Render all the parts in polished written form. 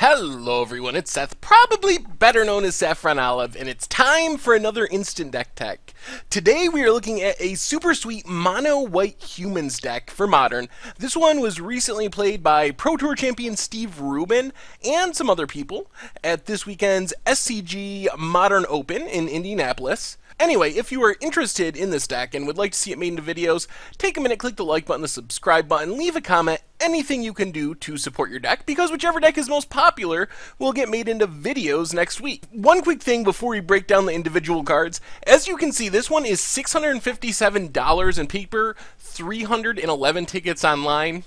Hello everyone, it's Seth, probably better known as Saffron Olive, and it's time for another Instant Deck Tech. Today we are looking at a super sweet mono white humans deck for Modern. This one was recently played by Pro Tour champion Steve Rubin and some other people at this weekend's SCG Modern Open in Indianapolis. Anyway, if you are interested in this deck and would like to see it made into videos, take a minute, click the like button, the subscribe button, leave a comment, anything you can do to support your deck, because whichever deck is most popular will get made into videos next week. One quick thing before we break down the individual cards. As you can see, this one is $657 in paper, 311 tickets online.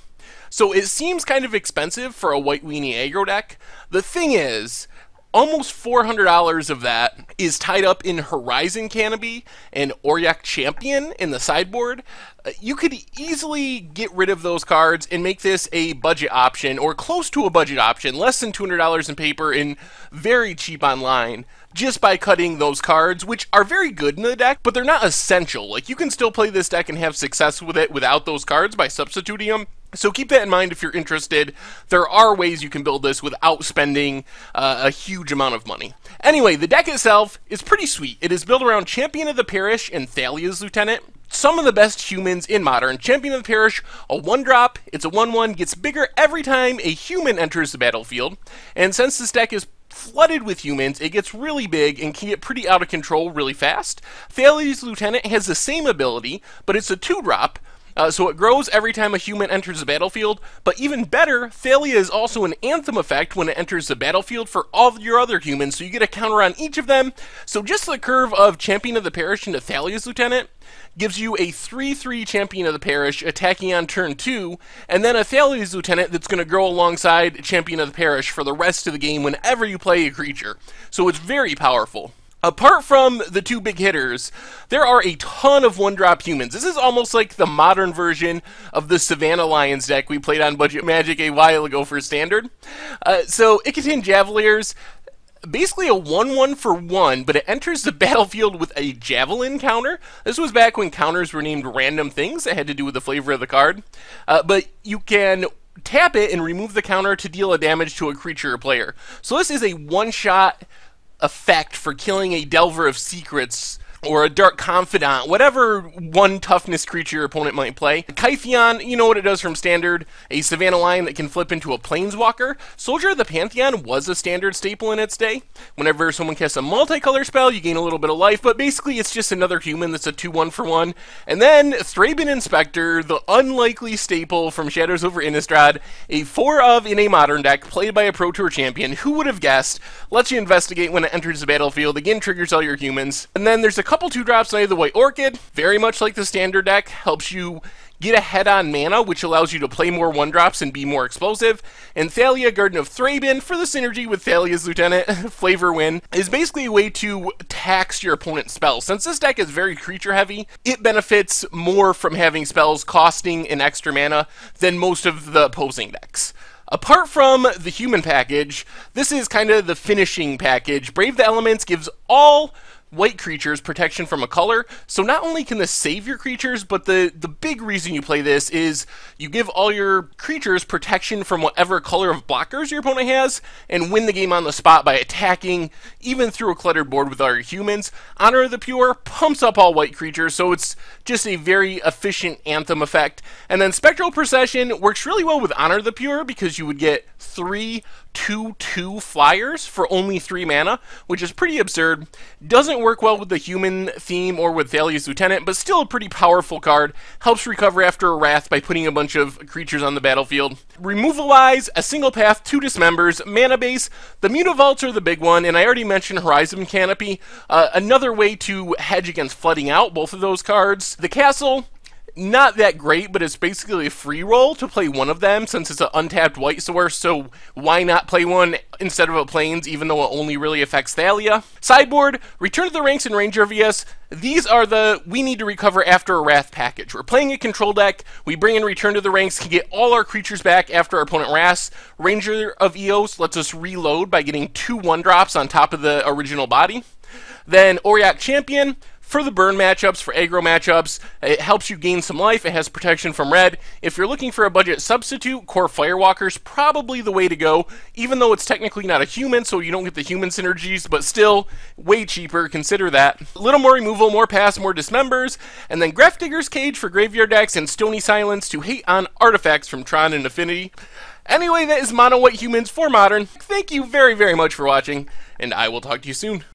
So it seems kind of expensive for a white weenie aggro deck. The thing is, almost $400 of that is tied up in Horizon Canopy and Auric Champion in the sideboard. You could easily get rid of those cards and make this a budget option, or close to a budget option, less than $200 in paper and very cheap online, just by cutting those cards, which are very good in the deck, but they're not essential. Like, you can still play this deck and have success with it without those cards by substituting them. So keep that in mind if you're interested. There are ways you can build this without spending a huge amount of money. Anyway, the deck itself is pretty sweet. It is built around Champion of the Parish and Thalia's Lieutenant. Some of the best humans in Modern. Champion of the Parish, a 1-drop, it's a 1/1, gets bigger every time a human enters the battlefield. And since this deck is flooded with humans, it gets really big and can get pretty out of control really fast. Thalia's Lieutenant has the same ability, but it's a 2-drop. So it grows every time a human enters the battlefield, but even better, Thalia is also an Anthem effect when it enters the battlefield for all your other humans, so you get a counter on each of them. So just the curve of Champion of the Parish into Thalia's Lieutenant gives you a 3/3 Champion of the Parish attacking on turn 2, and then a Thalia's Lieutenant that's going to grow alongside Champion of the Parish for the rest of the game whenever you play a creature. So it's very powerful. Apart from the two big hitters, there are a ton of 1-drop humans. This is almost like the modern version of the Savannah Lions deck we played on Budget Magic a while ago for Standard. So Icatan Javeliers, basically a 1/1 for 1, but it enters the battlefield with a Javelin counter. This was back when counters were named random things that had to do with the flavor of the card. But you can tap it and remove the counter to deal a damage to a creature or player. So this is a one-shot effect for killing a Delver of Secrets or a Dark Confidant, whatever 1 toughness creature your opponent might play. Kytheon, you know what it does from Standard, a Savannah Lion that can flip into a Planeswalker. Soldier of the Pantheon was a Standard staple in its day. Whenever someone casts a multicolor spell, you gain a little bit of life, but basically it's just another human that's a 2/1 for 1. And then Thraben Inspector, the unlikely staple from Shadows over Innistrad, a 4-of in a Modern deck played by a Pro Tour champion. Who would have guessed? Lets you investigate when it enters the battlefield, again triggers all your humans. And then there's a couple 2-drops, Knight of the White Orchid, very much like the Standard deck, helps you get ahead on mana, which allows you to play more 1-drops and be more explosive. And Thalia, Garden of Thraben, for the synergy with Thalia's Lieutenant, Flavor Win, is basically a way to tax your opponent's spells. Since this deck is very creature heavy, it benefits more from having spells costing an extra mana than most of the opposing decks. Apart from the human package, this is kind of the finishing package. Brave the Elements gives all white creatures protection from a color, so not only can this save your creatures, but the big reason you play this is you give all your creatures protection from whatever color of blockers your opponent has, and win the game on the spot by attacking, even through a cluttered board with all your humans. Honor of the Pure pumps up all white creatures, so it's just a very efficient Anthem effect. And then Spectral Procession works really well with Honor of the Pure, because you would get 3 2/2 flyers for only 3 mana, which is pretty absurd. Doesn't work well with the human theme or with Thalia's Lieutenant, but still a pretty powerful card. Helps recover after a Wrath by putting a bunch of creatures on the battlefield. Removal-wise, a single path, 2 dismembers, mana base. The Mutavaults are the big one, and I already mentioned Horizon Canopy. Another way to hedge against flooding out both of those cards. The Castle, not that great, but it's basically a free roll to play one of them since it's an untapped white source, so why not play one instead of a Plains, even though it only really affects Thalia. Sideboard, Return to the Ranks and Ranger VS. These are the we need to recover after a Wrath package. We're playing a control deck, we bring in Return to the Ranks, can get all our creatures back after our opponent Wraths. Ranger of Eos lets us reload by getting 2 1-drops on top of the original body. Then Auric Champion, for the burn matchups, for aggro matchups. It helps you gain some life. It has protection from red. If you're looking for a budget substitute, Core Firewalker's probably the way to go, even though it's technically not a human, so you don't get the human synergies, but still way cheaper. Consider that. A little more removal, more pass, more dismembers, and then Digger's Cage for graveyard decks and Stony Silence to hate on artifacts from Tron and Affinity. Anyway, that is Mono White Humans for Modern. Thank you very, very much for watching, and I will talk to you soon.